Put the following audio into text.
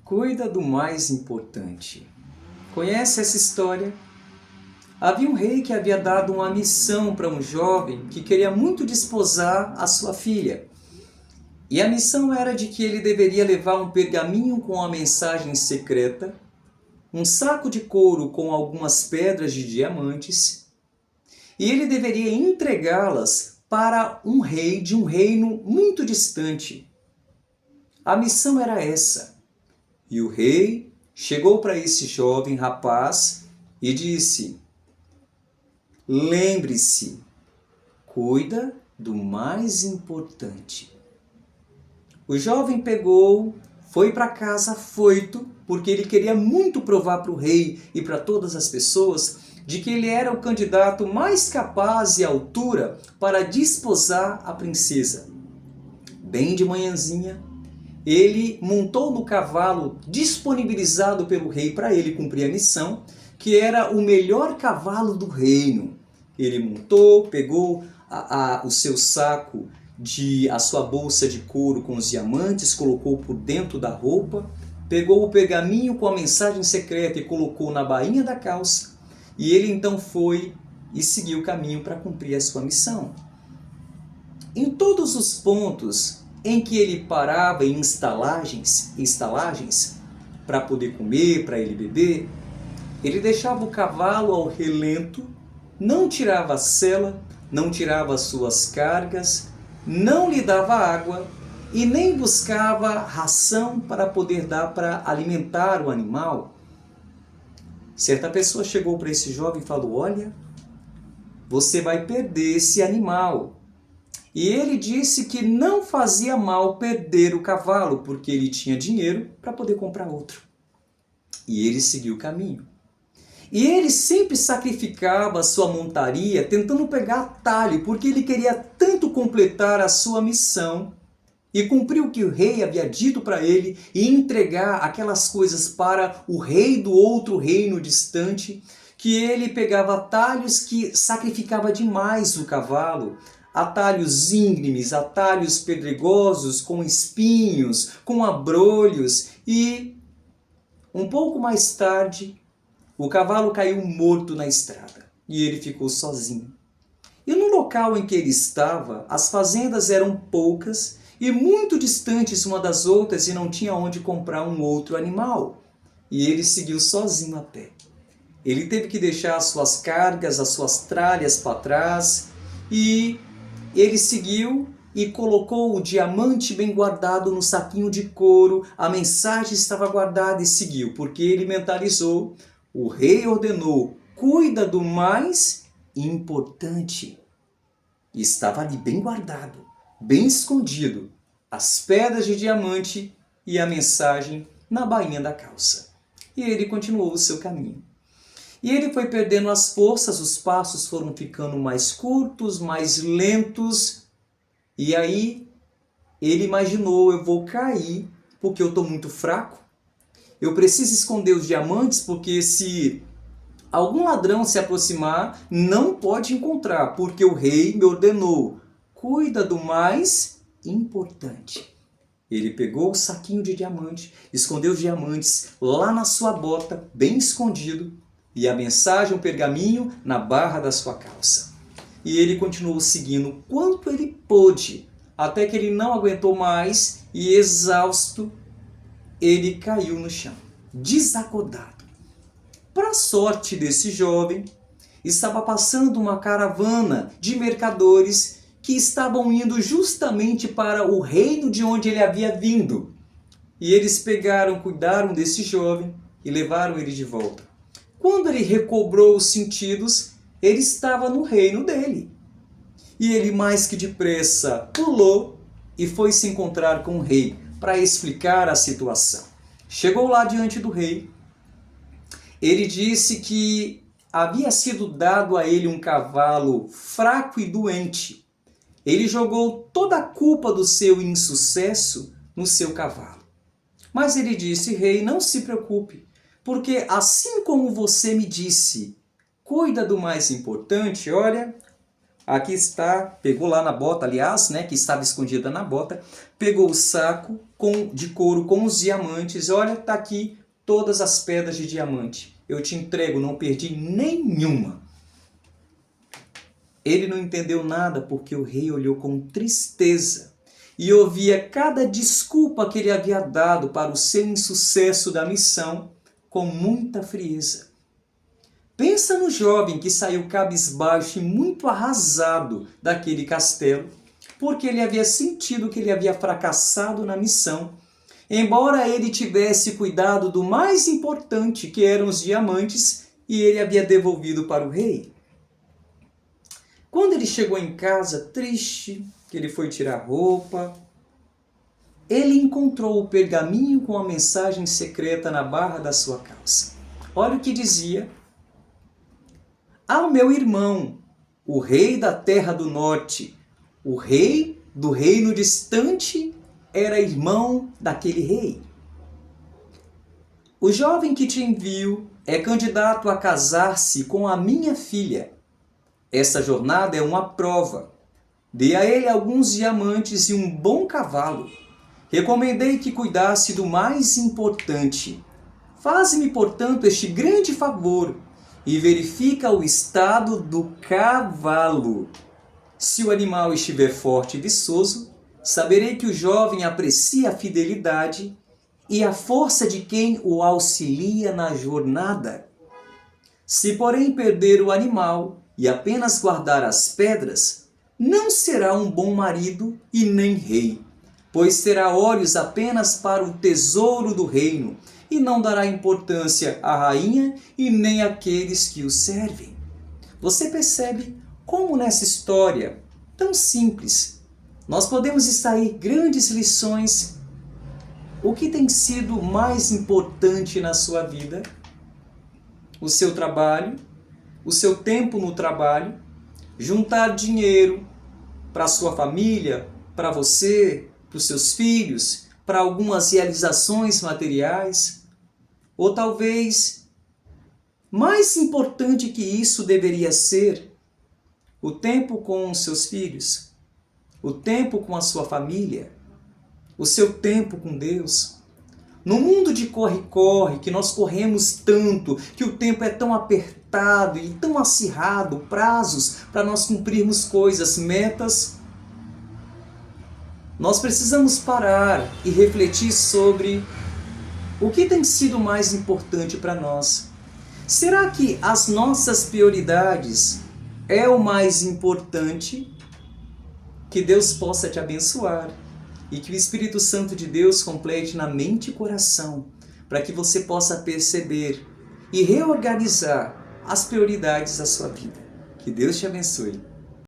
Cuida do mais importante. Conhece essa história? Havia um rei que havia dado uma missão para um jovem que queria muito desposar a sua filha. E a missão era de que ele deveria levar um pergaminho com uma mensagem secreta, um saco de couro com algumas pedras de diamantes, e ele deveria entregá-las para um rei de um reino muito distante. A missão era essa. E o rei chegou para esse jovem rapaz e disse: lembre-se, cuida do mais importante. O jovem pegou, foi para casa afoito, porque ele queria muito provar para o rei e para todas as pessoas de que ele era o candidato mais capaz e à altura para desposar a princesa. Bem de manhãzinha, ele montou no cavalo disponibilizado pelo rei para ele cumprir a missão, que era o melhor cavalo do reino. Ele montou, pegou o seu saco, a sua bolsa de couro com os diamantes, colocou por dentro da roupa, pegou o pergaminho com a mensagem secreta e colocou na bainha da calça, e ele então foi e seguiu o caminho para cumprir a sua missão. Em todos os pontos em que ele parava em estalagens para poder comer, para ele beber, ele deixava o cavalo ao relento, não tirava a sela, não tirava as suas cargas, não lhe dava água e nem buscava ração para poder dar para alimentar o animal. Certa pessoa chegou para esse jovem e falou: olha, você vai perder esse animal. E ele disse que não fazia mal perder o cavalo, porque ele tinha dinheiro para poder comprar outro. E ele seguiu o caminho. E ele sempre sacrificava a sua montaria tentando pegar atalho, porque ele queria tanto completar a sua missão e cumprir o que o rei havia dito para ele e entregar aquelas coisas para o rei do outro reino distante, que ele pegava atalhos que sacrificava demais o cavalo, atalhos íngremes, atalhos pedregosos, com espinhos, com abrolhos, e um pouco mais tarde o cavalo caiu morto na estrada e ele ficou sozinho. E no local em que ele estava, as fazendas eram poucas e muito distantes uma das outras e não tinha onde comprar um outro animal. E ele seguiu sozinho a pé. Ele teve que deixar as suas cargas, as suas tralhas para trás, e ele seguiu e colocou o diamante bem guardado no saquinho de couro, a mensagem estava guardada e seguiu, porque ele mentalizou: o rei ordenou, cuida do mais importante. E estava ali bem guardado, bem escondido, as pedras de diamante e a mensagem na bainha da calça. E ele continuou o seu caminho. E ele foi perdendo as forças, os passos foram ficando mais curtos, mais lentos. E aí ele imaginou: eu vou cair porque eu estou muito fraco. Eu preciso esconder os diamantes porque se algum ladrão se aproximar, não pode encontrar, porque o rei me ordenou: cuida do mais importante. Ele pegou o saquinho de diamante, escondeu os diamantes lá na sua bota, bem escondido, e a mensagem, o pergaminho, na barra da sua calça. E ele continuou seguindo o quanto ele pôde, até que ele não aguentou mais e, exausto, ele caiu no chão, desacordado. Para a sorte desse jovem, estava passando uma caravana de mercadores que estavam indo justamente para o reino de onde ele havia vindo. E eles cuidaram desse jovem e levaram ele de volta. Quando ele recobrou os sentidos, ele estava no reino dele. E ele, mais que depressa, pulou e foi se encontrar com o rei para explicar a situação. Chegou lá diante do rei. Ele disse que havia sido dado a ele um cavalo fraco e doente. Ele jogou toda a culpa do seu insucesso no seu cavalo. Mas ele disse: rei, não se preocupe, porque assim como você me disse, cuida do mais importante, olha, Aqui está, pegou lá na bota, aliás, né, que estava escondida na bota, pegou o saco de couro com os diamantes. Olha, está aqui todas as pedras de diamante. Eu te entrego, não perdi nenhuma. Ele não entendeu nada porque o rei olhou com tristeza e ouvia cada desculpa que ele havia dado para o seu insucesso da missão com muita frieza. Pensa no jovem que saiu cabisbaixo e muito arrasado daquele castelo, porque ele havia sentido que ele havia fracassado na missão, embora ele tivesse cuidado do mais importante, que eram os diamantes, e ele havia devolvido para o rei. Quando ele chegou em casa, triste, que ele foi tirar roupa, ele encontrou o pergaminho com a mensagem secreta na barra da sua calça. Olha o que dizia: ao meu irmão, o rei da terra do norte, o rei do reino distante, era irmão daquele rei. O jovem que te envio é candidato a casar-se com a minha filha. Essa jornada é uma prova. Dei a ele alguns diamantes e um bom cavalo. Recomendei que cuidasse do mais importante. Faz-me, portanto, este grande favor e verifica o estado do cavalo. Se o animal estiver forte e viçoso, saberei que o jovem aprecia a fidelidade e a força de quem o auxilia na jornada. Se, porém, perder o animal e apenas guardar as pedras, não será um bom marido e nem rei, pois terá olhos apenas para o tesouro do reino e não dará importância à rainha e nem àqueles que o servem. Você percebe como nessa história tão simples nós podemos extrair grandes lições? O que tem sido mais importante na sua vida? O seu trabalho, o seu tempo no trabalho, juntar dinheiro para a sua família, para você, para os seus filhos, para algumas realizações materiais? Ou talvez, mais importante que isso deveria ser, o tempo com os seus filhos, o tempo com a sua família, o seu tempo com Deus. No mundo de corre-corre, que nós corremos tanto, que o tempo é tão apertado e tão acirrado, prazos para nós cumprirmos coisas, metas, nós precisamos parar e refletir sobre o que tem sido mais importante para nós. Será que as nossas prioridades é o mais importante? Que Deus possa te abençoar e que o Espírito Santo de Deus complete na mente e coração, para que você possa perceber e reorganizar as prioridades da sua vida. Que Deus te abençoe.